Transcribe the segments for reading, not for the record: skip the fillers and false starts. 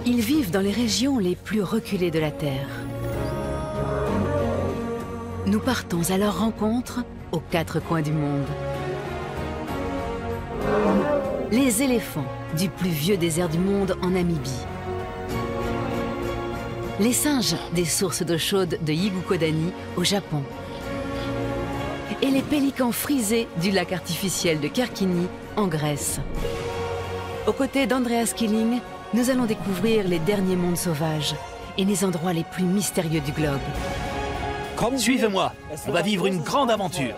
Ils vivent dans les régions les plus reculées de la Terre. Nous partons à leur rencontre aux quatre coins du monde. Les éléphants du plus vieux désert du monde en Namibie. Les singes des sources d'eau chaude de Yigukodani au Japon. Et les pélicans frisés du lac artificiel de Kerkini en Grèce. Aux côtés d'Andreas Killing, nous allons découvrir les derniers mondes sauvages et les endroits les plus mystérieux du globe. Suivez-moi, on va vivre une grande aventure.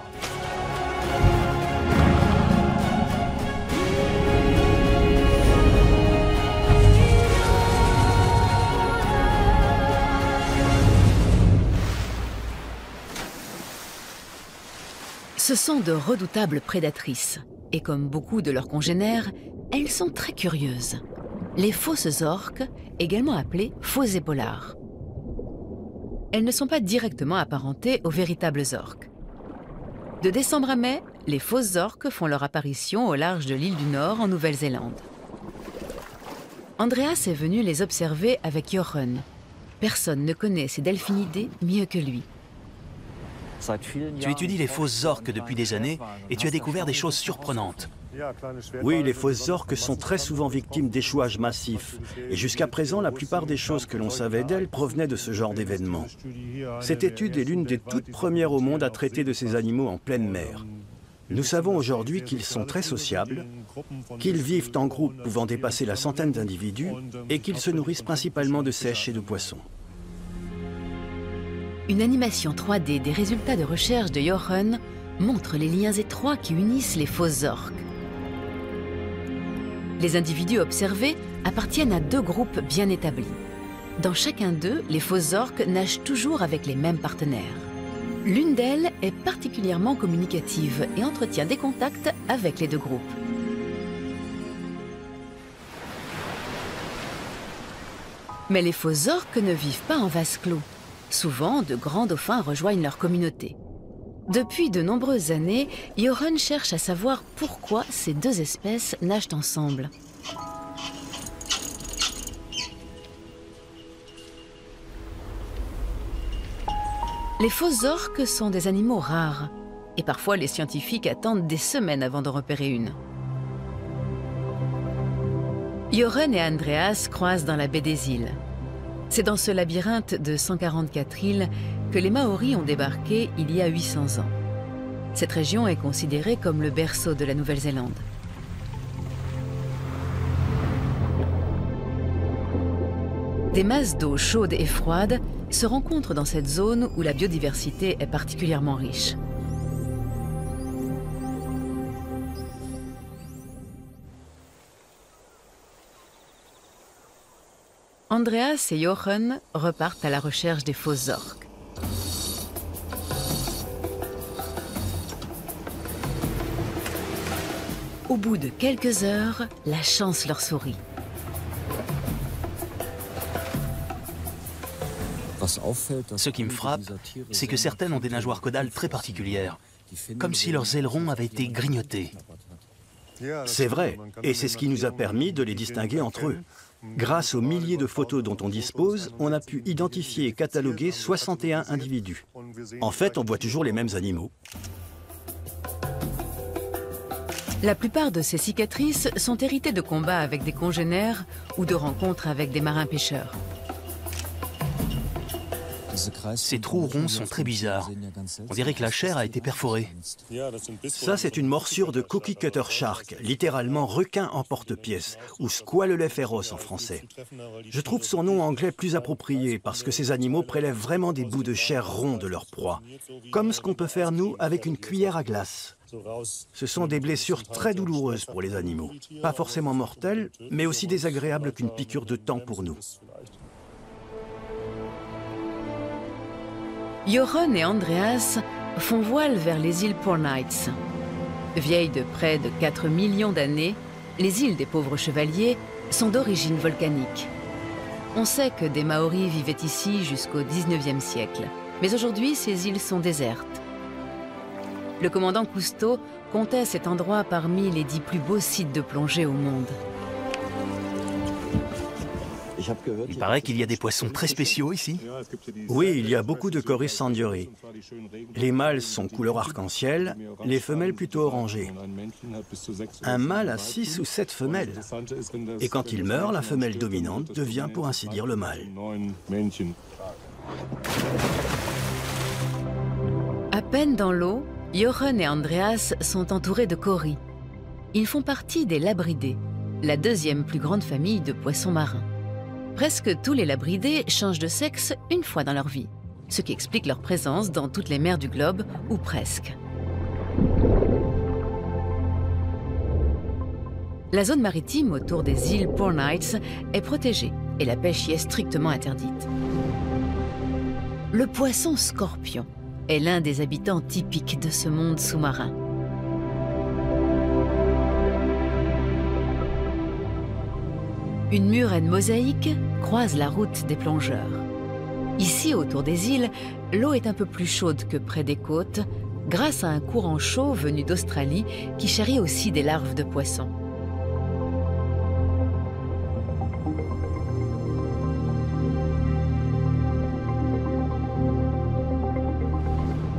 Ce sont de redoutables prédatrices, et comme beaucoup de leurs congénères, elles sont très curieuses. Les fausses orques, également appelées fausses épaulards. Elles ne sont pas directement apparentées aux véritables orques. De décembre à mai, les fausses orques font leur apparition au large de l'île du Nord en Nouvelle-Zélande. Andreas est venu les observer avec Jochen. Personne ne connaît ces delphinidés mieux que lui. Tu étudies les fausses orques depuis des années et tu as découvert des choses surprenantes. Oui, les fausses orques sont très souvent victimes d'échouages massifs. Et jusqu'à présent, la plupart des choses que l'on savait d'elles provenaient de ce genre d'événements. Cette étude est l'une des toutes premières au monde à traiter de ces animaux en pleine mer. Nous savons aujourd'hui qu'ils sont très sociables, qu'ils vivent en groupe pouvant dépasser la centaine d'individus et qu'ils se nourrissent principalement de seiches et de poissons. Une animation 3D des résultats de recherche de Jochen montre les liens étroits qui unissent les fausses orques. Les individus observés appartiennent à deux groupes bien établis. Dans chacun d'eux, les fausses orques nagent toujours avec les mêmes partenaires. L'une d'elles est particulièrement communicative et entretient des contacts avec les deux groupes. Mais les fausses orques ne vivent pas en vase clos. Souvent, de grands dauphins rejoignent leur communauté. Depuis de nombreuses années, Jochen cherche à savoir pourquoi ces deux espèces nagent ensemble. Les fausses orques sont des animaux rares, et parfois les scientifiques attendent des semaines avant d'en repérer une. Jochen et Andreas croisent dans la baie des îles. C'est dans ce labyrinthe de 144 îles que les Maoris ont débarqué il y a 800 ans. Cette région est considérée comme le berceau de la Nouvelle-Zélande. Des masses d'eau chaude et froide se rencontrent dans cette zone où la biodiversité est particulièrement riche. Andreas et Jochen repartent à la recherche des fausses orques. Au bout de quelques heures, la chance leur sourit. Ce qui me frappe, c'est que certaines ont des nageoires caudales très particulières, comme si leurs ailerons avaient été grignotés. C'est vrai, et c'est ce qui nous a permis de les distinguer entre eux. Grâce aux milliers de photos dont on dispose, on a pu identifier et cataloguer 61 individus. En fait, on voit toujours les mêmes animaux. La plupart de ces cicatrices sont héritées de combats avec des congénères ou de rencontres avec des marins pêcheurs. Ces trous ronds sont très bizarres. On dirait que la chair a été perforée. Ça, c'est une morsure de cookie cutter shark, littéralement requin en porte-pièce, ou squalelet féroce en français. Je trouve son nom anglais plus approprié parce que ces animaux prélèvent vraiment des bouts de chair ronds de leur proie, comme ce qu'on peut faire nous avec une cuillère à glace. Ce sont des blessures très douloureuses pour les animaux, pas forcément mortelles, mais aussi désagréables qu'une piqûre de temps pour nous. Jochen et Andreas font voile vers les îles Pornights. Vieilles de près de 4 millions d'années, les îles des pauvres chevaliers sont d'origine volcanique. On sait que des Maoris vivaient ici jusqu'au 19e siècle, mais aujourd'hui ces îles sont désertes. Le commandant Cousteau comptait cet endroit parmi les 10 plus beaux sites de plongée au monde. Il paraît qu'il y a des poissons très spéciaux ici. Oui, il y a beaucoup de Choris sandiori. Les mâles sont couleur arc-en-ciel, les femelles plutôt orangées. Un mâle a 6 ou 7 femelles. Et quand il meurt, la femelle dominante devient pour ainsi dire le mâle. À peine dans l'eau, Jochen et Andreas sont entourés de coris. Ils font partie des labridés, la deuxième plus grande famille de poissons marins. Presque tous les labridés changent de sexe une fois dans leur vie, ce qui explique leur présence dans toutes les mers du globe, ou presque. La zone maritime autour des îles Pornights est protégée et la pêche y est strictement interdite. Le poisson scorpion est l'un des habitants typiques de ce monde sous-marin. Une murène mosaïque croise la route des plongeurs. Ici, autour des îles, l'eau est un peu plus chaude que près des côtes, grâce à un courant chaud venu d'Australie qui charrie aussi des larves de poissons.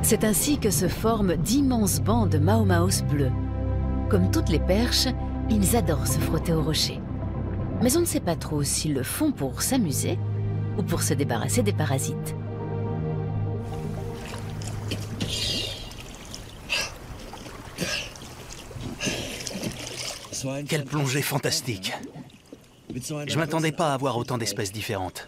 C'est ainsi que se forment d'immenses bancs de maomaos bleus. Comme toutes les perches, ils adorent se frotter aux rochers. Mais on ne sait pas trop s'ils le font pour s'amuser ou pour se débarrasser des parasites. Quelle plongée fantastique! Je ne m'attendais pas à voir autant d'espèces différentes.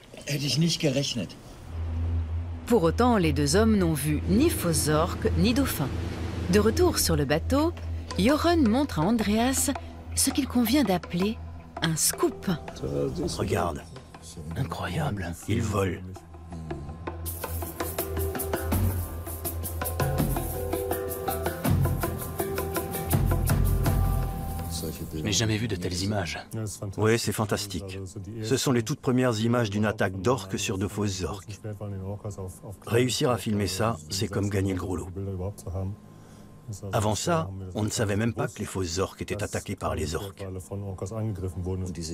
Pour autant, les deux hommes n'ont vu ni fausses orques ni dauphins. De retour sur le bateau, Jochen montre à Andreas ce qu'il convient d'appeler un scoop. Regarde, Incroyable. il vole. Je n'ai jamais vu de telles images. Oui, c'est fantastique. Ce sont les toutes premières images d'une attaque d'orques sur de fausses orques. Réussir à filmer ça, c'est comme gagner le gros lot. Avant ça, on ne savait même pas que les fausses orques étaient attaquées par les orques.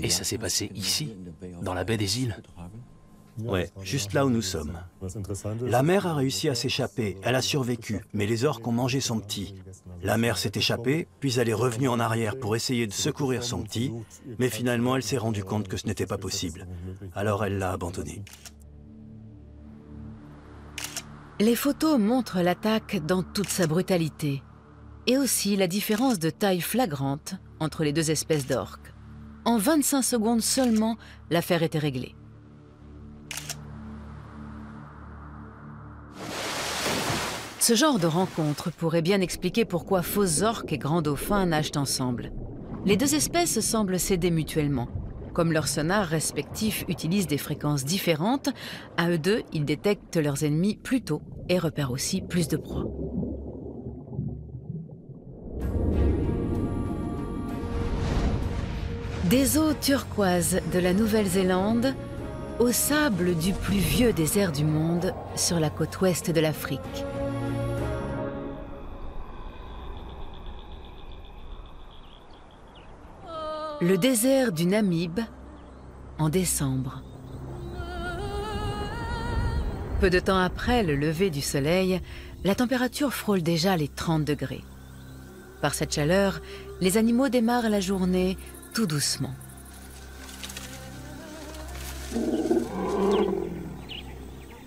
Et ça s'est passé ici, dans la baie des îles. Ouais, juste là où nous sommes. La mère a réussi à s'échapper, elle a survécu, mais les orques ont mangé son petit. La mère s'est échappée, puis elle est revenue en arrière pour essayer de secourir son petit, mais finalement elle s'est rendue compte que ce n'était pas possible. Alors elle l'a abandonné. Les photos montrent l'attaque dans toute sa brutalité et aussi la différence de taille flagrante entre les deux espèces d'orques. En 25 secondes seulement, l'affaire était réglée. Ce genre de rencontre pourrait bien expliquer pourquoi fausses orques et grands dauphins nagent ensemble. Les deux espèces semblent s'aider mutuellement. Comme leurs sonars respectifs utilisent des fréquences différentes, à eux deux, ils détectent leurs ennemis plus tôt et repèrent aussi plus de proies. Des eaux turquoises de la Nouvelle-Zélande au sable du plus vieux désert du monde sur la côte ouest de l'Afrique. Le désert du Namib, en décembre. Peu de temps après le lever du soleil, la température frôle déjà les 30 degrés. Par cette chaleur, les animaux démarrent la journée tout doucement.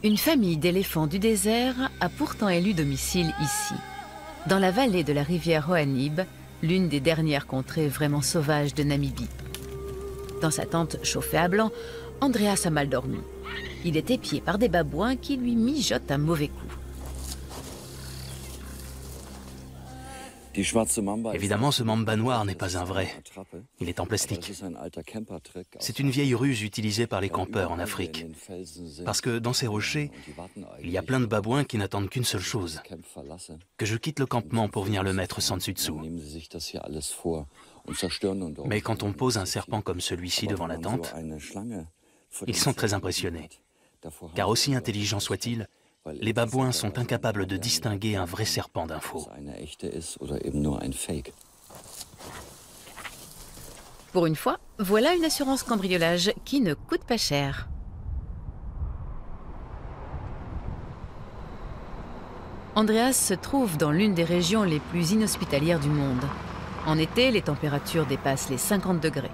Une famille d'éléphants du désert a pourtant élu domicile ici, dans la vallée de la rivière Hohanib, l'une des dernières contrées vraiment sauvages de Namibie. Dans sa tente chauffée à blanc, Andreas a mal dormi. Il est épié par des babouins qui lui mijotent un mauvais coup. Évidemment, ce mamba noir n'est pas un vrai. Il est en plastique. C'est une vieille ruse utilisée par les campeurs en Afrique. Parce que dans ces rochers, il y a plein de babouins qui n'attendent qu'une seule chose, que je quitte le campement pour venir le mettre sans dessus-dessous. Mais quand on pose un serpent comme celui-ci devant la tente, ils sont très impressionnés. Car aussi intelligents soient-ils, les babouins sont incapables de distinguer un vrai serpent d'un faux. Pour une fois, voilà une assurance cambriolage qui ne coûte pas cher. Andreas se trouve dans l'une des régions les plus inhospitalières du monde. En été, les températures dépassent les 50 degrés.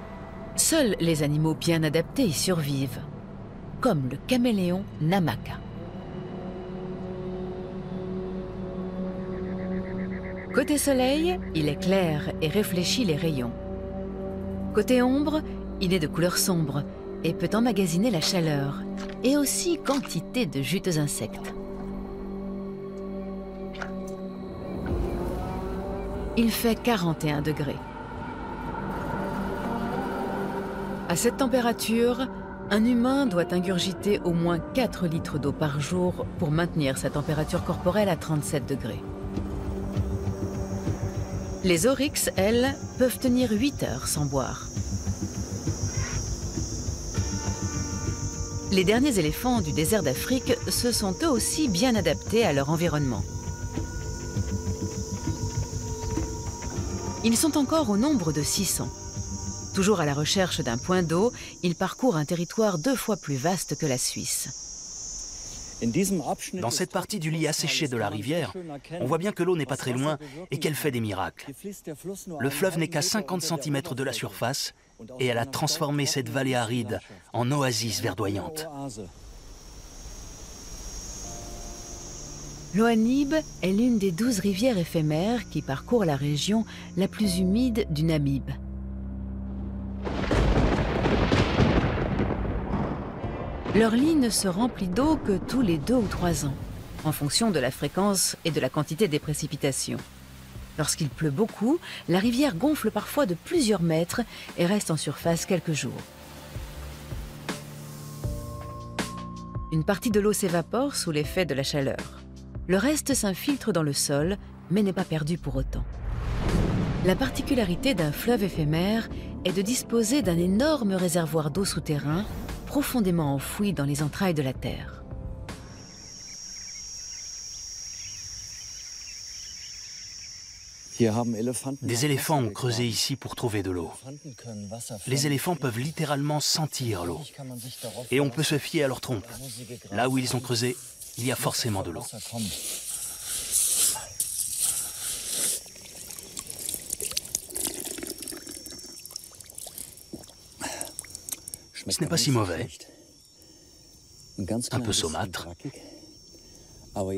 Seuls les animaux bien adaptés y survivent, comme le caméléon Namaka. Côté soleil, il éclaire et réfléchit les rayons. Côté ombre, il est de couleur sombre et peut emmagasiner la chaleur, et aussi quantité de juteux insectes. Il fait 41 degrés. À cette température, un humain doit ingurgiter au moins 4 litres d'eau par jour pour maintenir sa température corporelle à 37 degrés. Les oryx, elles, peuvent tenir 8 heures sans boire. Les derniers éléphants du désert d'Afrique se sont eux aussi bien adaptés à leur environnement. Ils sont encore au nombre de 600. Toujours à la recherche d'un point d'eau, ils parcourent un territoire 2 fois plus vaste que la Suisse. Dans cette partie du lit asséché de la rivière, on voit bien que l'eau n'est pas très loin et qu'elle fait des miracles. Le fleuve n'est qu'à 50 cm de la surface et elle a transformé cette vallée aride en oasis verdoyante. L'Oanib est l'une des 12 rivières éphémères qui parcourent la région la plus humide du Namib. Leur lit ne se remplit d'eau que tous les 2 ou 3 ans, en fonction de la fréquence et de la quantité des précipitations. Lorsqu'il pleut beaucoup, la rivière gonfle parfois de plusieurs mètres et reste en surface quelques jours. Une partie de l'eau s'évapore sous l'effet de la chaleur. Le reste s'infiltre dans le sol, mais n'est pas perdu pour autant. La particularité d'un fleuve éphémère est de disposer d'un énorme réservoir d'eau souterrain, profondément enfoui dans les entrailles de la Terre. Des éléphants ont creusé ici pour trouver de l'eau. Les éléphants peuvent littéralement sentir l'eau. Et on peut se fier à leur trompe. Là où ils ont creusé, il y a forcément de l'eau. Ce n'est pas si mauvais. Un peu saumâtre,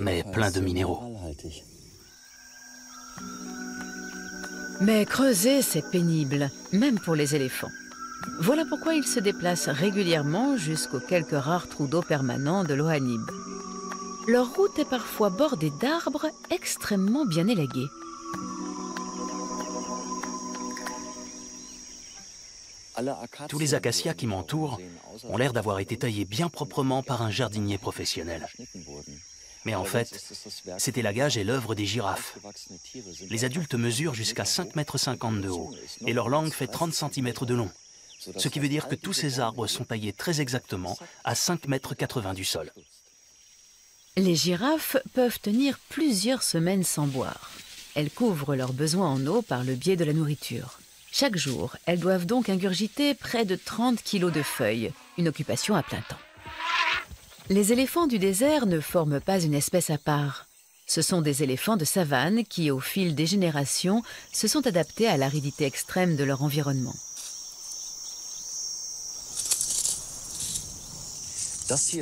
mais plein de minéraux. Mais creuser, c'est pénible, même pour les éléphants. Voilà pourquoi ils se déplacent régulièrement jusqu'aux quelques rares trous d'eau permanents de l'Oanib. Leur route est parfois bordée d'arbres extrêmement bien élagués. Tous les acacias qui m'entourent ont l'air d'avoir été taillés bien proprement par un jardinier professionnel. Mais en fait, cet élagage est l'œuvre des girafes. Les adultes mesurent jusqu'à 5,50 m de haut et leur langue fait 30 cm de long. Ce qui veut dire que tous ces arbres sont taillés très exactement à 5,80 m du sol. Les girafes peuvent tenir plusieurs semaines sans boire. Elles couvrent leurs besoins en eau par le biais de la nourriture. Chaque jour, elles doivent donc ingurgiter près de 30 kg de feuilles, une occupation à plein temps. Les éléphants du désert ne forment pas une espèce à part. Ce sont des éléphants de savane qui, au fil des générations, se sont adaptés à l'aridité extrême de leur environnement.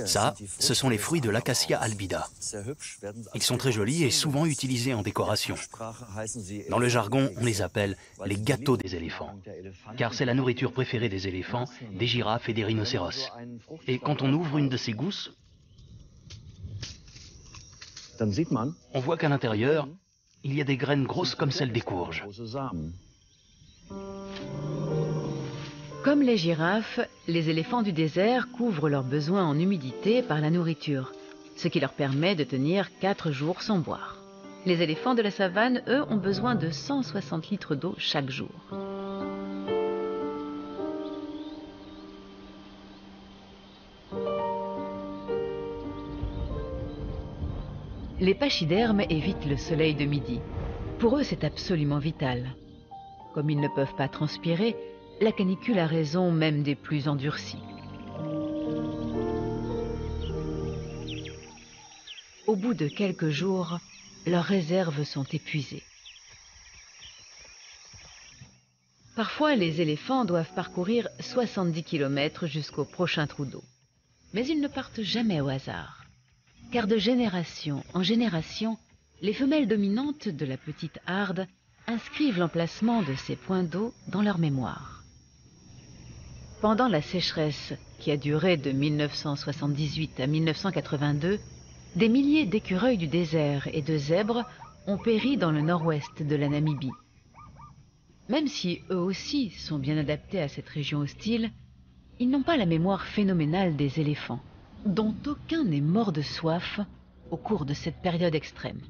Ça, ce sont les fruits de l'acacia albida. Ils sont très jolis et souvent utilisés en décoration. Dans le jargon, on les appelle les gâteaux des éléphants, car c'est la nourriture préférée des éléphants, des girafes et des rhinocéros. Et quand on ouvre une de ces gousses, on voit qu'à l'intérieur, il y a des graines grosses comme celles des courges. Comme les girafes, les éléphants du désert couvrent leurs besoins en humidité par la nourriture, ce qui leur permet de tenir 4 jours sans boire. Les éléphants de la savane, eux, ont besoin de 160 litres d'eau chaque jour. Les pachydermes évitent le soleil de midi. Pour eux, c'est absolument vital. Comme ils ne peuvent pas transpirer, la canicule a raison même des plus endurcis. Au bout de quelques jours, leurs réserves sont épuisées. Parfois, les éléphants doivent parcourir 70 km jusqu'au prochain trou d'eau. Mais ils ne partent jamais au hasard. Car de génération en génération, les femelles dominantes de la petite harde inscrivent l'emplacement de ces points d'eau dans leur mémoire. Pendant la sécheresse, qui a duré de 1978 à 1982, des milliers d'écureuils du désert et de zèbres ont péri dans le nord-ouest de la Namibie. Même si eux aussi sont bien adaptés à cette région hostile, ils n'ont pas la mémoire phénoménale des éléphants, dont aucun n'est mort de soif au cours de cette période extrême.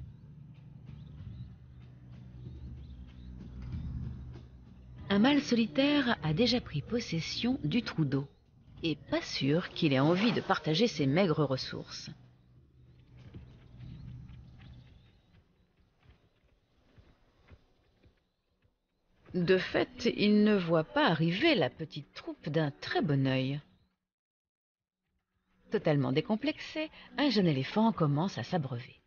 Un mâle solitaire a déjà pris possession du trou d'eau, et pas sûr qu'il ait envie de partager ses maigres ressources. De fait, il ne voit pas arriver la petite troupe d'un très bon œil. Totalement décomplexé, un jeune éléphant commence à s'abreuver.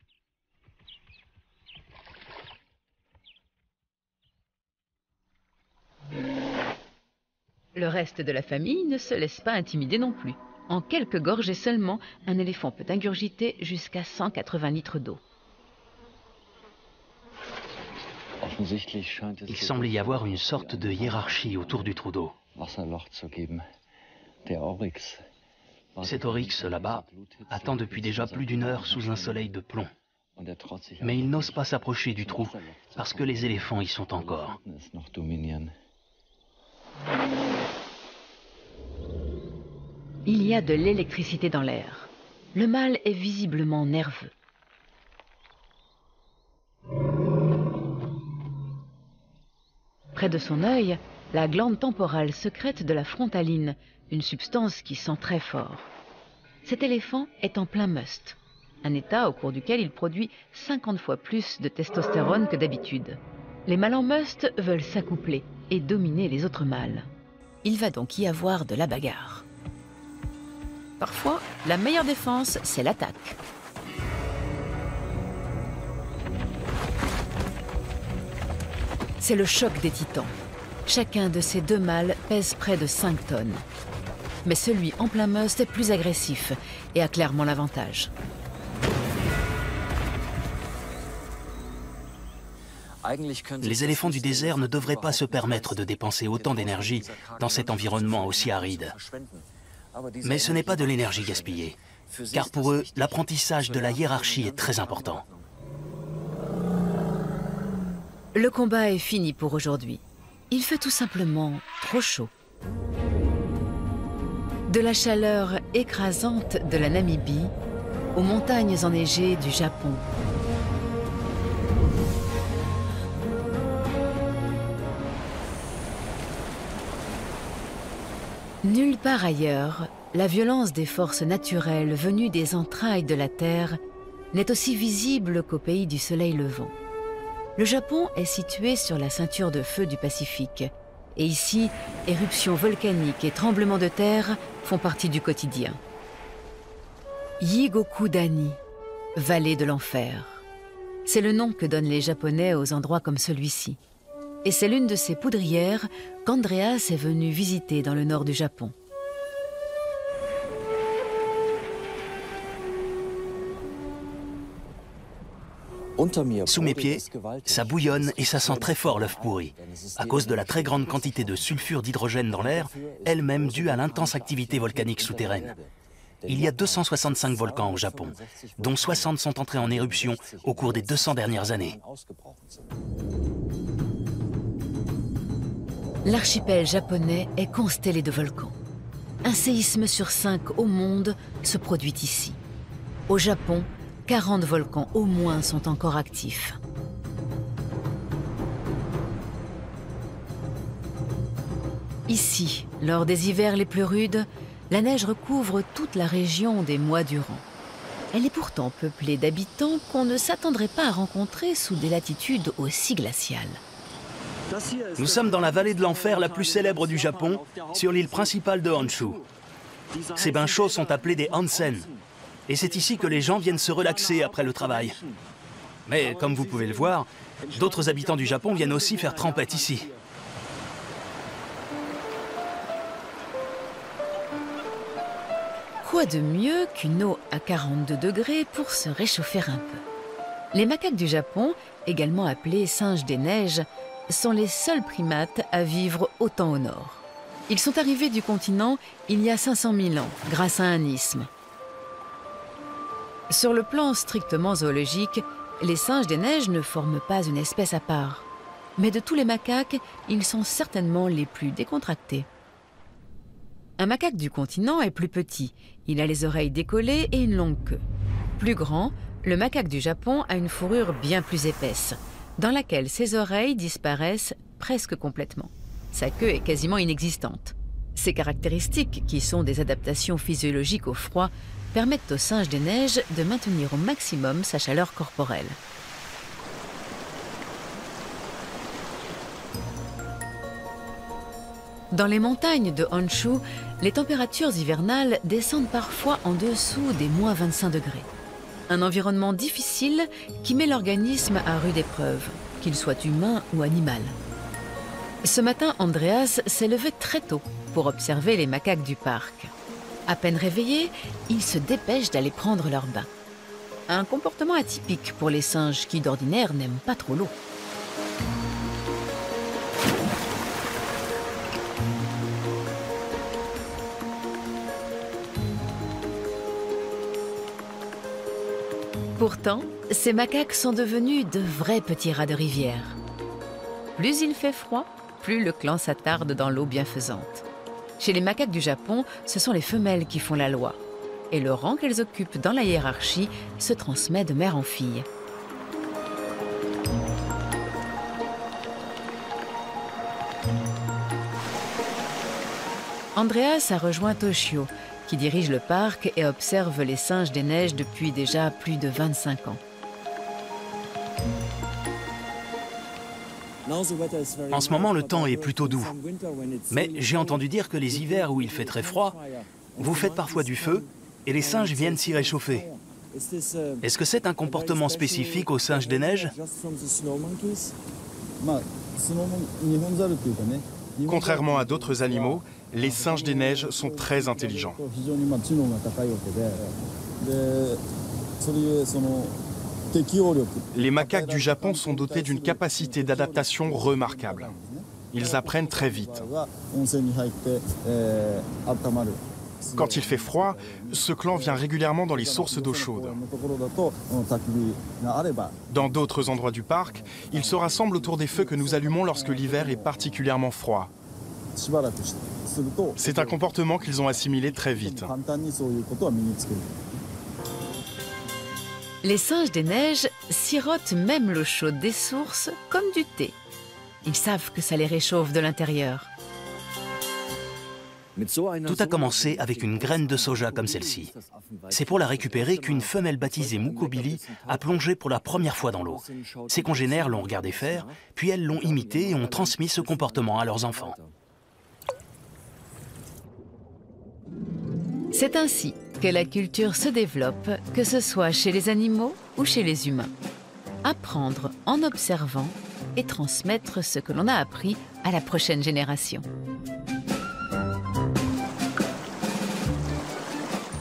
Le reste de la famille ne se laisse pas intimider non plus. En quelques gorgées seulement, un éléphant peut ingurgiter jusqu'à 180 litres d'eau. Il semble y avoir une sorte de hiérarchie autour du trou d'eau. Cet oryx là-bas attend depuis déjà plus d'une heure sous un soleil de plomb. Mais il n'ose pas s'approcher du trou parce que les éléphants y sont encore. Il y a de l'électricité dans l'air. Le mâle est visiblement nerveux. Près de son œil, la glande temporale sécrète de la frontaline, une substance qui sent très fort. Cet éléphant est en plein must, un état au cours duquel il produit 50 fois plus de testostérone que d'habitude. Les mâles en must veulent s'accoupler et dominer les autres mâles. Il va donc y avoir de la bagarre. Parfois, la meilleure défense, c'est l'attaque. C'est le choc des titans. Chacun de ces deux mâles pèse près de 5 tonnes. Mais celui en plein must est plus agressif et a clairement l'avantage. Les éléphants du désert ne devraient pas se permettre de dépenser autant d'énergie dans cet environnement aussi aride. Mais ce n'est pas de l'énergie gaspillée, car pour eux, l'apprentissage de la hiérarchie est très important. Le combat est fini pour aujourd'hui. Il fait tout simplement trop chaud. De la chaleur écrasante de la Namibie aux montagnes enneigées du Japon. Nulle part ailleurs, la violence des forces naturelles venues des entrailles de la Terre n'est aussi visible qu'au pays du soleil levant. Le Japon est situé sur la ceinture de feu du Pacifique. Et ici, éruptions volcaniques et tremblements de terre font partie du quotidien. Yigokudani, vallée de l'enfer. C'est le nom que donnent les Japonais aux endroits comme celui-ci. Et c'est l'une de ces poudrières qu'Andreas est venu visiter dans le nord du Japon. Sous mes pieds, ça bouillonne et ça sent très fort l'œuf pourri, à cause de la très grande quantité de sulfure d'hydrogène dans l'air, elle-même due à l'intense activité volcanique souterraine. Il y a 265 volcans au Japon, dont 60 sont entrés en éruption au cours des 200 dernières années. L'archipel japonais est constellé de volcans. Un séisme sur 5 au monde se produit ici. Au Japon, 40 volcans au moins sont encore actifs. Ici, lors des hivers les plus rudes, la neige recouvre toute la région des mois durant. Elle est pourtant peuplée d'habitants qu'on ne s'attendrait pas à rencontrer sous des latitudes aussi glaciales. Nous sommes dans la vallée de l'enfer la plus célèbre du Japon, sur l'île principale de Honshu. Ces bains chauds sont appelés des onsen. Et c'est ici que les gens viennent se relaxer après le travail. Mais comme vous pouvez le voir, d'autres habitants du Japon viennent aussi faire trempette ici. Quoi de mieux qu'une eau à 42 degrés pour se réchauffer un peu? Les macaques du Japon, également appelés singes des neiges, sont les seuls primates à vivre autant au nord. Ils sont arrivés du continent il y a 500 000 ans, grâce à un isthme. Sur le plan strictement zoologique, les singes des neiges ne forment pas une espèce à part. Mais de tous les macaques, ils sont certainement les plus décontractés. Un macaque du continent est plus petit. Il a les oreilles décollées et une longue queue. Plus grand, le macaque du Japon a une fourrure bien plus épaisse, dans laquelle ses oreilles disparaissent presque complètement. Sa queue est quasiment inexistante. Ces caractéristiques, qui sont des adaptations physiologiques au froid, permettent au singe des neiges de maintenir au maximum sa chaleur corporelle. Dans les montagnes de Honshu, les températures hivernales descendent parfois en dessous des moins 25 degrés. Un environnement difficile qui met l'organisme à rude épreuve, qu'il soit humain ou animal. Ce matin, Andreas s'est levé très tôt pour observer les macaques du parc. À peine réveillés, ils se dépêchent d'aller prendre leur bain. Un comportement atypique pour les singes qui, d'ordinaire, n'aiment pas trop l'eau. Pourtant, ces macaques sont devenus de vrais petits rats de rivière. Plus il fait froid, plus le clan s'attarde dans l'eau bienfaisante. Chez les macaques du Japon, ce sont les femelles qui font la loi. Et le rang qu'elles occupent dans la hiérarchie se transmet de mère en fille. Andreas a rejoint Toshio, qui dirige le parc et observe les singes des neiges depuis déjà plus de 25 ans. En ce moment, le temps est plutôt doux. Mais j'ai entendu dire que les hivers où il fait très froid, vous faites parfois du feu et les singes viennent s'y réchauffer. Est-ce que c'est un comportement spécifique aux singes des neiges? Contrairement à d'autres animaux, les singes des neiges sont très intelligents. Les macaques du Japon sont dotés d'une capacité d'adaptation remarquable. Ils apprennent très vite. Quand il fait froid, ce clan vient régulièrement dans les sources d'eau chaude. Dans d'autres endroits du parc, ils se rassemblent autour des feux que nous allumons lorsque l'hiver est particulièrement froid. C'est un comportement qu'ils ont assimilé très vite. Les singes des neiges sirotent même l'eau chaude des sources comme du thé. Ils savent que ça les réchauffe de l'intérieur. Tout a commencé avec une graine de soja comme celle-ci. C'est pour la récupérer qu'une femelle baptisée Mukobili a plongé pour la première fois dans l'eau. Ses congénères l'ont regardé faire, puis elles l'ont imité et ont transmis ce comportement à leurs enfants. C'est ainsi que la culture se développe, que ce soit chez les animaux ou chez les humains. Apprendre en observant et transmettre ce que l'on a appris à la prochaine génération.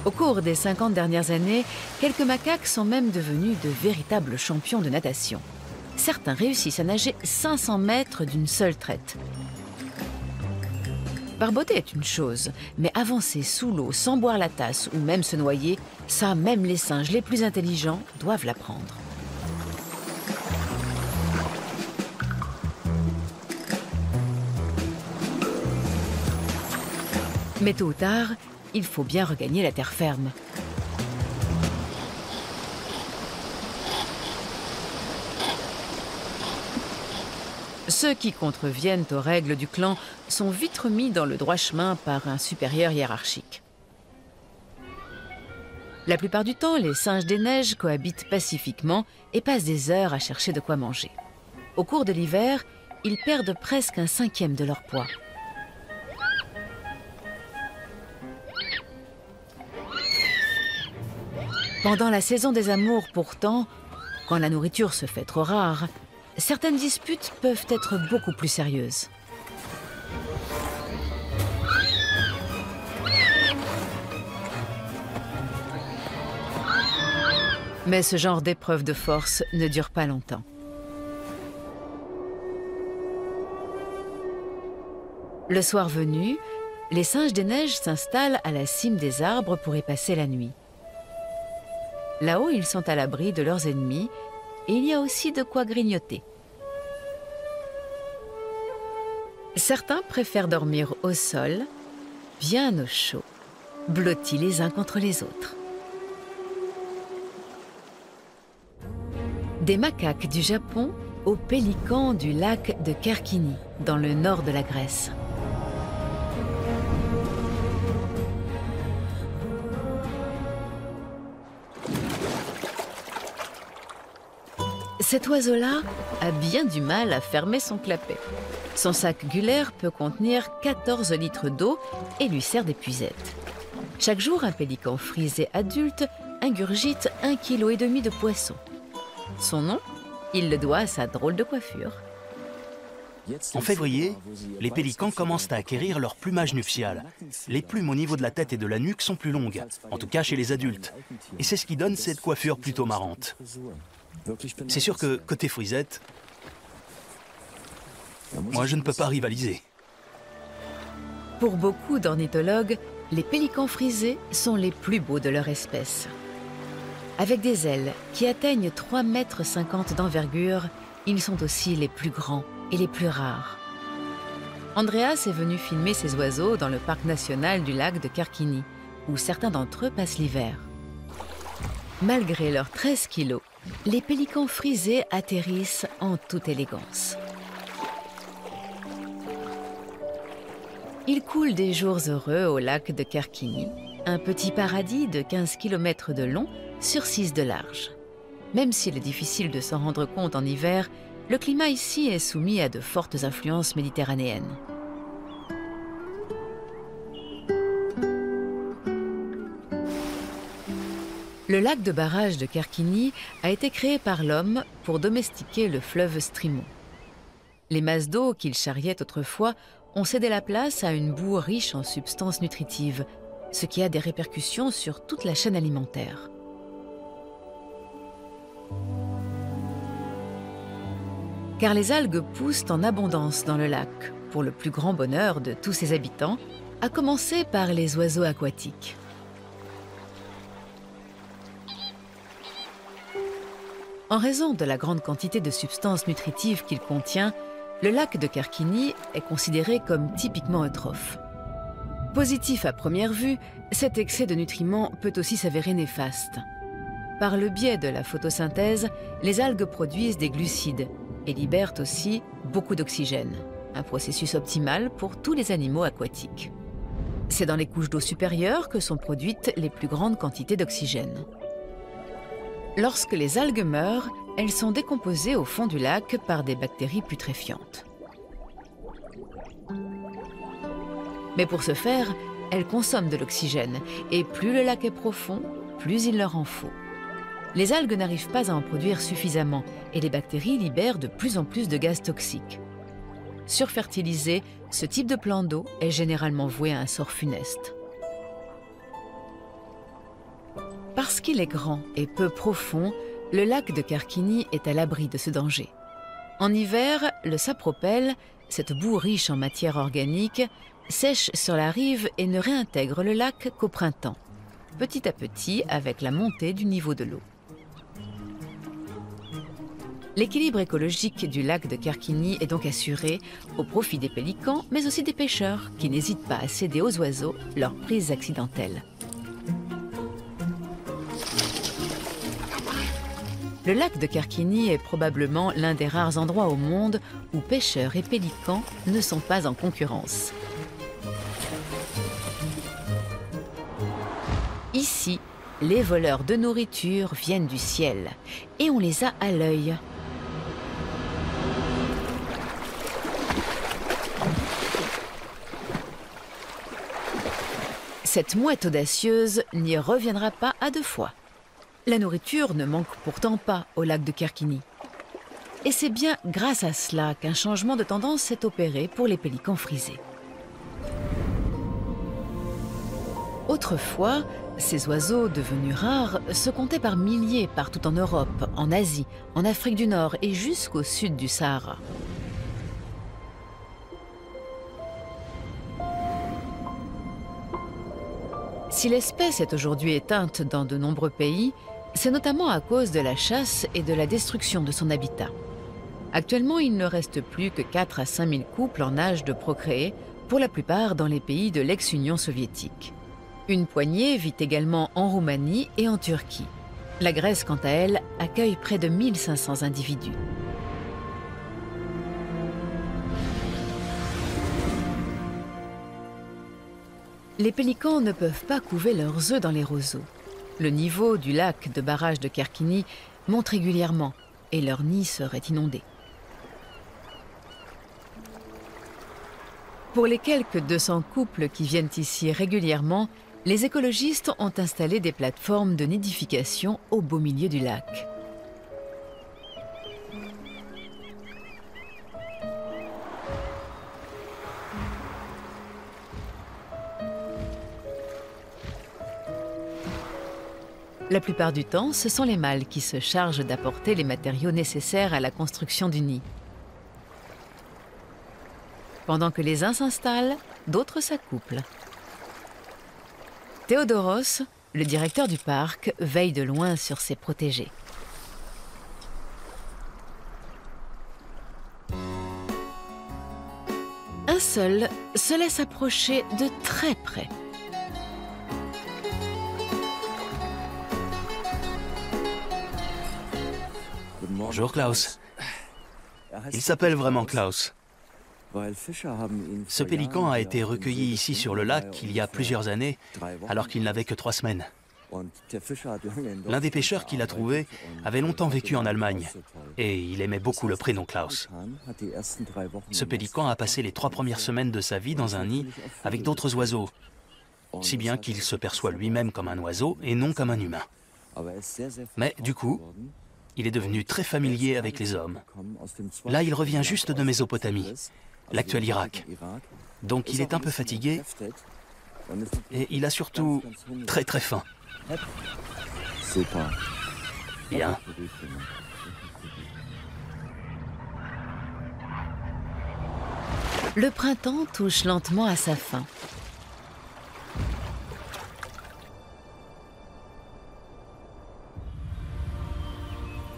Au cours des 50 dernières années, quelques macaques sont même devenus de véritables champions de natation. Certains réussissent à nager 500 mètres d'une seule traite. Barboter est une chose, mais avancer sous l'eau sans boire la tasse ou même se noyer, ça, même les singes les plus intelligents doivent l'apprendre. Mais tôt ou tard, il faut bien regagner la terre ferme. Ceux qui contreviennent aux règles du clan sont vite remis dans le droit chemin par un supérieur hiérarchique. La plupart du temps, les singes des neiges cohabitent pacifiquement et passent des heures à chercher de quoi manger. Au cours de l'hiver, ils perdent presque un cinquième de leur poids. Pendant la saison des amours, pourtant, quand la nourriture se fait trop rare, certaines disputes peuvent être beaucoup plus sérieuses. Mais ce genre d'épreuve de force ne dure pas longtemps. Le soir venu, les singes des neiges s'installent à la cime des arbres pour y passer la nuit. Là-haut, ils sont à l'abri de leurs ennemis et il y a aussi de quoi grignoter. Certains préfèrent dormir au sol, bien au chaud, blottis les uns contre les autres. Des macaques du Japon aux pélicans du lac de Kerkini, dans le nord de la Grèce. Cet oiseau-là a bien du mal à fermer son clapet. Son sac gulaire peut contenir 14 litres d'eau et lui sert d'épuisette. Chaque jour, un pélican frisé adulte ingurgite 1,5 kg de poisson. Son nom, il le doit à sa drôle de coiffure. En février, les pélicans commencent à acquérir leur plumage nuptial. Les plumes au niveau de la tête et de la nuque sont plus longues, en tout cas chez les adultes. Et c'est ce qui donne cette coiffure plutôt marrante. C'est sûr que, côté frisette, moi je ne peux pas rivaliser. Pour beaucoup d'ornithologues, les pélicans frisés sont les plus beaux de leur espèce. Avec des ailes qui atteignent 3,50 m d'envergure, ils sont aussi les plus grands et les plus rares. Andreas est venu filmer ces oiseaux dans le parc national du lac de Kerkini, où certains d'entre eux passent l'hiver. Malgré leurs 13 kilos, les pélicans frisés atterrissent en toute élégance. Ils coulent des jours heureux au lac de Kerkini, un petit paradis de 15 km de long sur 6 de large. Même s'il est difficile de s'en rendre compte en hiver, le climat ici est soumis à de fortes influences méditerranéennes. Le lac de barrage de Kerkini a été créé par l'homme pour domestiquer le fleuve Strymon. Les masses d'eau qu'il charriait autrefois ont cédé la place à une boue riche en substances nutritives, ce qui a des répercussions sur toute la chaîne alimentaire. Car les algues poussent en abondance dans le lac, pour le plus grand bonheur de tous ses habitants, à commencer par les oiseaux aquatiques. En raison de la grande quantité de substances nutritives qu'il contient, le lac de Kerkini est considéré comme typiquement eutrophe. Positif à première vue, cet excès de nutriments peut aussi s'avérer néfaste. Par le biais de la photosynthèse, les algues produisent des glucides et libèrent aussi beaucoup d'oxygène, un processus optimal pour tous les animaux aquatiques. C'est dans les couches d'eau supérieures que sont produites les plus grandes quantités d'oxygène. Lorsque les algues meurent, elles sont décomposées au fond du lac par des bactéries putréfiantes. Mais pour ce faire, elles consomment de l'oxygène, et plus le lac est profond, plus il leur en faut. Les algues n'arrivent pas à en produire suffisamment, et les bactéries libèrent de plus en plus de gaz toxiques. Surfertilisé, ce type de plan d'eau est généralement voué à un sort funeste. Parce qu'il est grand et peu profond, le lac de Kerkini est à l'abri de ce danger. En hiver, le sapropel, cette boue riche en matière organique, sèche sur la rive et ne réintègre le lac qu'au printemps, petit à petit avec la montée du niveau de l'eau. L'équilibre écologique du lac de Kerkini est donc assuré au profit des pélicans, mais aussi des pêcheurs qui n'hésitent pas à céder aux oiseaux leurs prises accidentelles. Le lac de Kerkini est probablement l'un des rares endroits au monde où pêcheurs et pélicans ne sont pas en concurrence. Ici, les voleurs de nourriture viennent du ciel et on les a à l'œil. Cette mouette audacieuse n'y reviendra pas à 2 fois. La nourriture ne manque pourtant pas au lac de Kerkini. Et c'est bien grâce à cela qu'un changement de tendance s'est opéré pour les pélicans frisés. Autrefois, ces oiseaux devenus rares se comptaient par milliers partout en Europe, en Asie, en Afrique du Nord et jusqu'au sud du Sahara. Si l'espèce est aujourd'hui éteinte dans de nombreux pays, c'est notamment à cause de la chasse et de la destruction de son habitat. Actuellement, il ne reste plus que 4 à 5 000 couples en âge de procréer, pour la plupart dans les pays de l'ex-Union soviétique. Une poignée vit également en Roumanie et en Turquie. La Grèce, quant à elle, accueille près de 1500 individus. Les pélicans ne peuvent pas couver leurs œufs dans les roseaux. Le niveau du lac de barrage de Kerkini monte régulièrement et leur nid serait inondé. Pour les quelques 200 couples qui viennent ici régulièrement, les écologistes ont installé des plateformes de nidification au beau milieu du lac. La plupart du temps, ce sont les mâles qui se chargent d'apporter les matériaux nécessaires à la construction du nid. Pendant que les uns s'installent, d'autres s'accouplent. Théodoros, le directeur du parc, veille de loin sur ses protégés. Un seul se laisse approcher de très près. Bonjour Klaus. Il s'appelle vraiment Klaus. Ce pélican a été recueilli ici sur le lac il y a plusieurs années, alors qu'il n'avait que 3 semaines. L'un des pêcheurs qui l'a trouvé avait longtemps vécu en Allemagne, et il aimait beaucoup le prénom Klaus. Ce pélican a passé les 3 premières semaines de sa vie dans un nid avec d'autres oiseaux, si bien qu'il se perçoit lui-même comme un oiseau et non comme un humain. Mais du coup, il est devenu très familier avec les hommes. Là, il revient juste de Mésopotamie, l'actuel Irak. Donc il est un peu fatigué et il a surtout très très faim. Bien. Le printemps touche lentement à sa fin.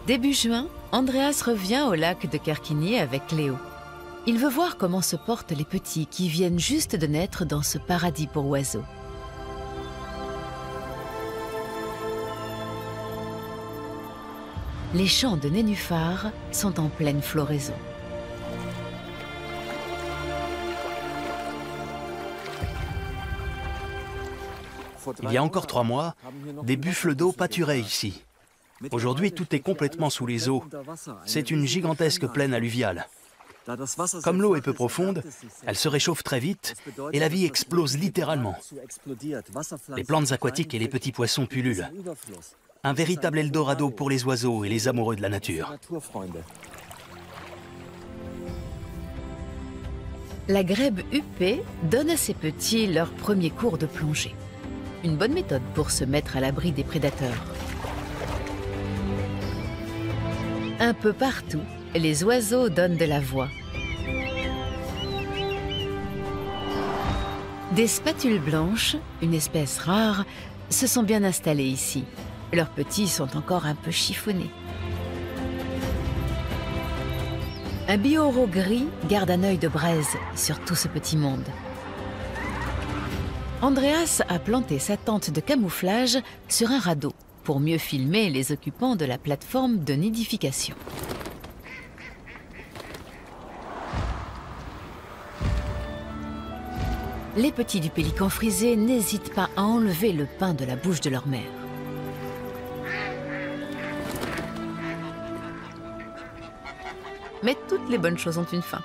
Début juin, Andreas revient au lac de Kerkini avec Léo. Il veut voir comment se portent les petits qui viennent juste de naître dans ce paradis pour oiseaux. Les champs de nénuphars sont en pleine floraison. Il y a encore 3 mois, des buffles d'eau pâturaient ici. Aujourd'hui, tout est complètement sous les eaux. C'est une gigantesque plaine alluviale. Comme l'eau est peu profonde, elle se réchauffe très vite et la vie explose littéralement. Les plantes aquatiques et les petits poissons pullulent. Un véritable Eldorado pour les oiseaux et les amoureux de la nature. La grèbe huppée donne à ses petits leur premier cours de plongée. Une bonne méthode pour se mettre à l'abri des prédateurs. Un peu partout, les oiseaux donnent de la voix. Des spatules blanches, une espèce rare, se sont bien installées ici. Leurs petits sont encore un peu chiffonnés. Un bihoreau gris garde un œil de braise sur tout ce petit monde. Andreas a planté sa tente de camouflage sur un radeau pour mieux filmer les occupants de la plateforme de nidification. Les petits du pélican frisé n'hésitent pas à enlever le pain de la bouche de leur mère. Mais toutes les bonnes choses ont une fin.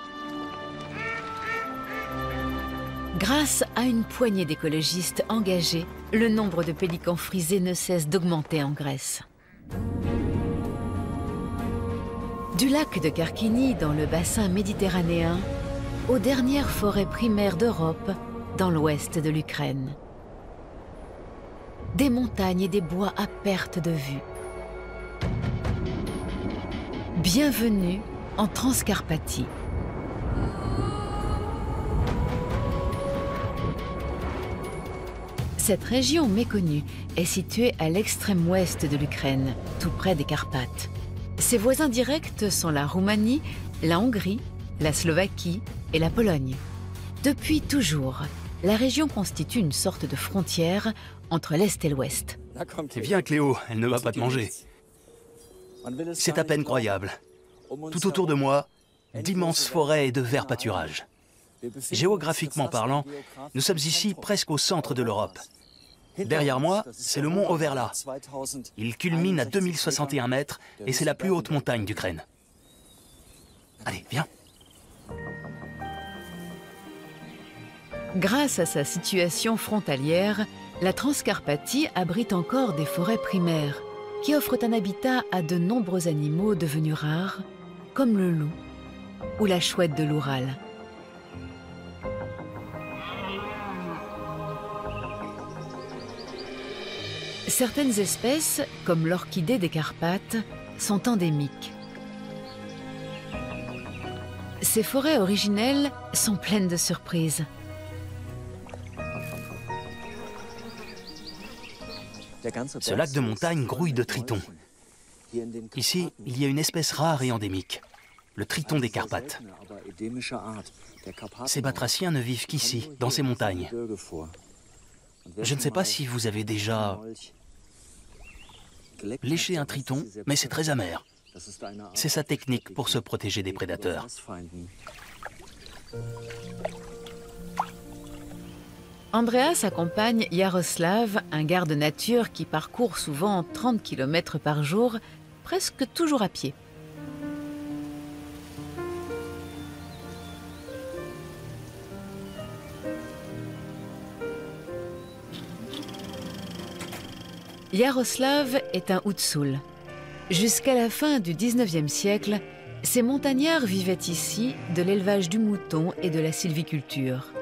Grâce à une poignée d'écologistes engagés, le nombre de pélicans frisés ne cesse d'augmenter en Grèce. Du lac de Karkini dans le bassin méditerranéen aux dernières forêts primaires d'Europe dans l'ouest de l'Ukraine. Des montagnes et des bois à perte de vue. Bienvenue en Transcarpathie. Cette région méconnue est située à l'extrême ouest de l'Ukraine, tout près des Carpates. Ses voisins directs sont la Roumanie, la Hongrie, la Slovaquie et la Pologne. Depuis toujours, la région constitue une sorte de frontière entre l'Est et l'Ouest. Viens Cléo, elle ne va pas te manger. C'est à peine croyable. Tout autour de moi, d'immenses forêts et de verts pâturages. Géographiquement parlant, nous sommes ici presque au centre de l'Europe. Derrière moi, c'est le mont Overla. Il culmine à 2061 mètres et c'est la plus haute montagne d'Ukraine. Allez, viens. Grâce à sa situation frontalière, la Transcarpathie abrite encore des forêts primaires qui offrent un habitat à de nombreux animaux devenus rares, comme le loup ou la chouette de l'Oural. Certaines espèces, comme l'orchidée des Carpates, sont endémiques. Ces forêts originelles sont pleines de surprises. Ce lac de montagne grouille de tritons. Ici, il y a une espèce rare et endémique, le triton des Carpates. Ces batraciens ne vivent qu'ici, dans ces montagnes. Je ne sais pas si vous avez déjà léché un triton, mais c'est très amer. C'est sa technique pour se protéger des prédateurs. Andreas accompagne Yaroslav, un garde nature qui parcourt souvent 30 km par jour, presque toujours à pied. Yaroslav est un Hutzul. Jusqu'à la fin du 19e siècle, ces montagnards vivaient ici de l'élevage du mouton et de la sylviculture,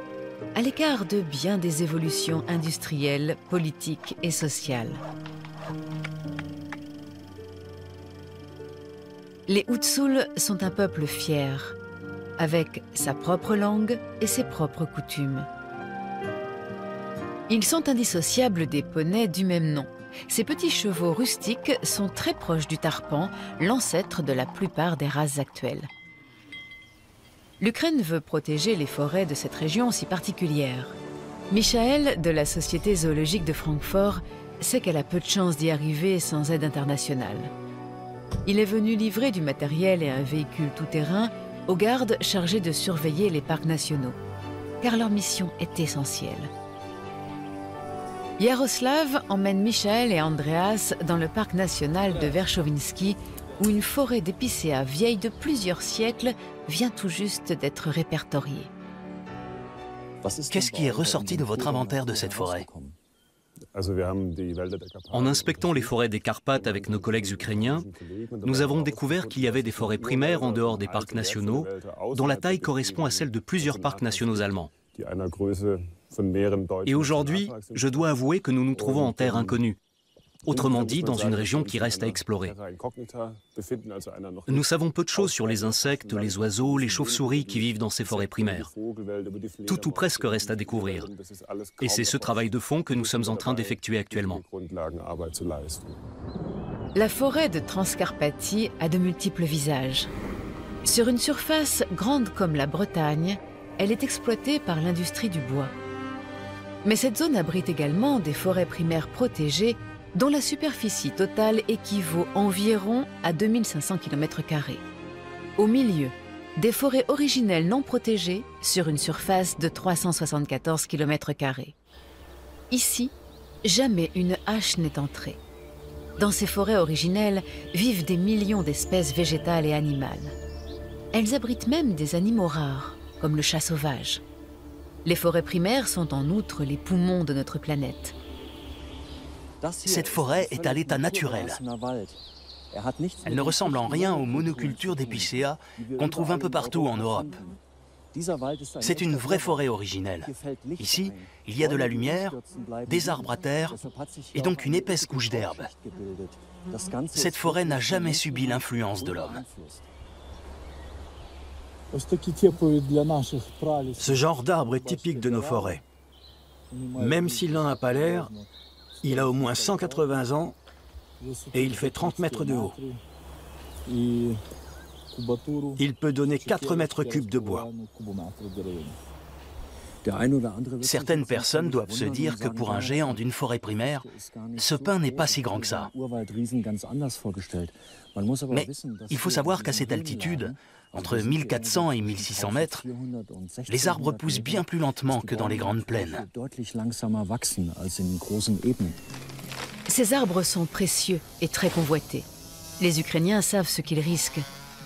à l'écart de bien des évolutions industrielles, politiques et sociales. Les Hutzul sont un peuple fier, avec sa propre langue et ses propres coutumes. Ils sont indissociables des poneys du même nom. Ces petits chevaux rustiques sont très proches du tarpan, l'ancêtre de la plupart des races actuelles. L'Ukraine veut protéger les forêts de cette région si particulière. Michael, de la Société zoologique de Francfort, sait qu'elle a peu de chances d'y arriver sans aide internationale. Il est venu livrer du matériel et un véhicule tout-terrain aux gardes chargés de surveiller les parcs nationaux, car leur mission est essentielle. Yaroslav emmène Michael et Andreas dans le parc national de Vershovinsky, où une forêt d'épicéas vieille de plusieurs siècles vient tout juste d'être répertoriée. Qu'est-ce qui est ressorti de votre inventaire de cette forêt? En inspectant les forêts des Carpates avec nos collègues ukrainiens, nous avons découvert qu'il y avait des forêts primaires en dehors des parcs nationaux, dont la taille correspond à celle de plusieurs parcs nationaux allemands. Et aujourd'hui, je dois avouer que nous nous trouvons en terre inconnue, autrement dit dans une région qui reste à explorer. Nous savons peu de choses sur les insectes, les oiseaux, les chauves-souris qui vivent dans ces forêts primaires. Tout ou presque reste à découvrir. Et c'est ce travail de fond que nous sommes en train d'effectuer actuellement. La forêt de Transcarpathie a de multiples visages. Sur une surface grande comme la Bretagne, elle est exploitée par l'industrie du bois. Mais cette zone abrite également des forêts primaires protégées dont la superficie totale équivaut environ à 2500 km². Au milieu, des forêts originelles non protégées sur une surface de 374 km². Ici, jamais une hache n'est entrée. Dans ces forêts originelles vivent des millions d'espèces végétales et animales. Elles abritent même des animaux rares, comme le chat sauvage. Les forêts primaires sont en outre les poumons de notre planète. Cette forêt est à l'état naturel. Elle ne ressemble en rien aux monocultures d'épicéas qu'on trouve un peu partout en Europe. C'est une vraie forêt originelle. Ici, il y a de la lumière, des arbres à terre et donc une épaisse couche d'herbe. Cette forêt n'a jamais subi l'influence de l'homme. Ce genre d'arbre est typique de nos forêts. Même s'il n'en a pas l'air, il a au moins 180 ans et il fait 30 mètres de haut. Il peut donner 4 mètres cubes de bois. Certaines personnes doivent se dire que pour un géant d'une forêt primaire, ce pin n'est pas si grand que ça. Mais il faut savoir qu'à cette altitude, entre 1400 et 1600 mètres, les arbres poussent bien plus lentement que dans les grandes plaines. Ces arbres sont précieux et très convoités. Les Ukrainiens savent ce qu'ils risquent.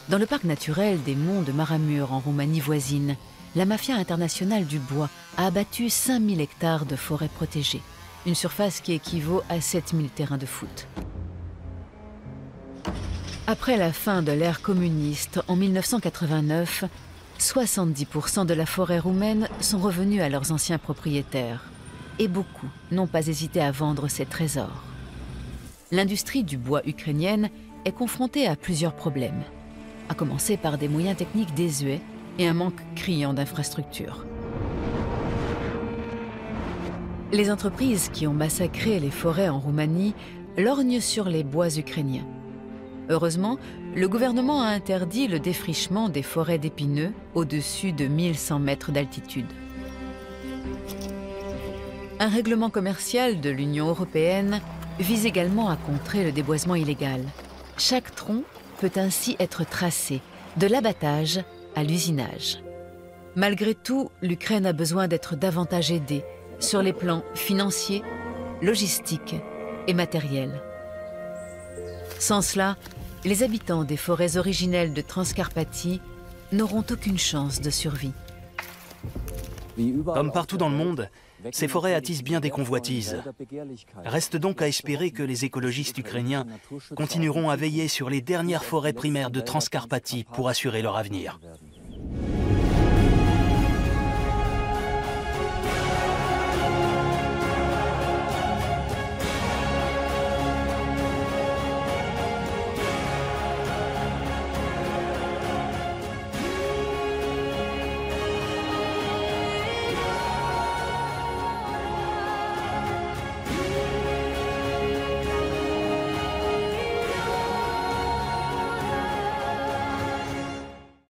Dans le parc naturel des monts de Maramur, en Roumanie voisine, la mafia internationale du bois a abattu 5000 hectares de forêts protégées, une surface qui équivaut à 7000 terrains de foot. Après la fin de l'ère communiste, en 1989, 70% de la forêt roumaine sont revenus à leurs anciens propriétaires. Et beaucoup n'ont pas hésité à vendre ces trésors. L'industrie du bois ukrainienne est confrontée à plusieurs problèmes, à commencer par des moyens techniques désuets et un manque criant d'infrastructures. Les entreprises qui ont massacré les forêts en Roumanie lorgnent sur les bois ukrainiens. Heureusement, le gouvernement a interdit le défrichement des forêts d'épineux au-dessus de 1100 mètres d'altitude. Un règlement commercial de l'Union européenne vise également à contrer le déboisement illégal. Chaque tronc peut ainsi être tracé, de l'abattage à l'usinage. Malgré tout, l'Ukraine a besoin d'être davantage aidée sur les plans financiers, logistiques et matériels. Sans cela, les habitants des forêts originelles de Transcarpathie n'auront aucune chance de survie. Comme partout dans le monde, ces forêts attisent bien des convoitises. Reste donc à espérer que les écologistes ukrainiens continueront à veiller sur les dernières forêts primaires de Transcarpathie pour assurer leur avenir.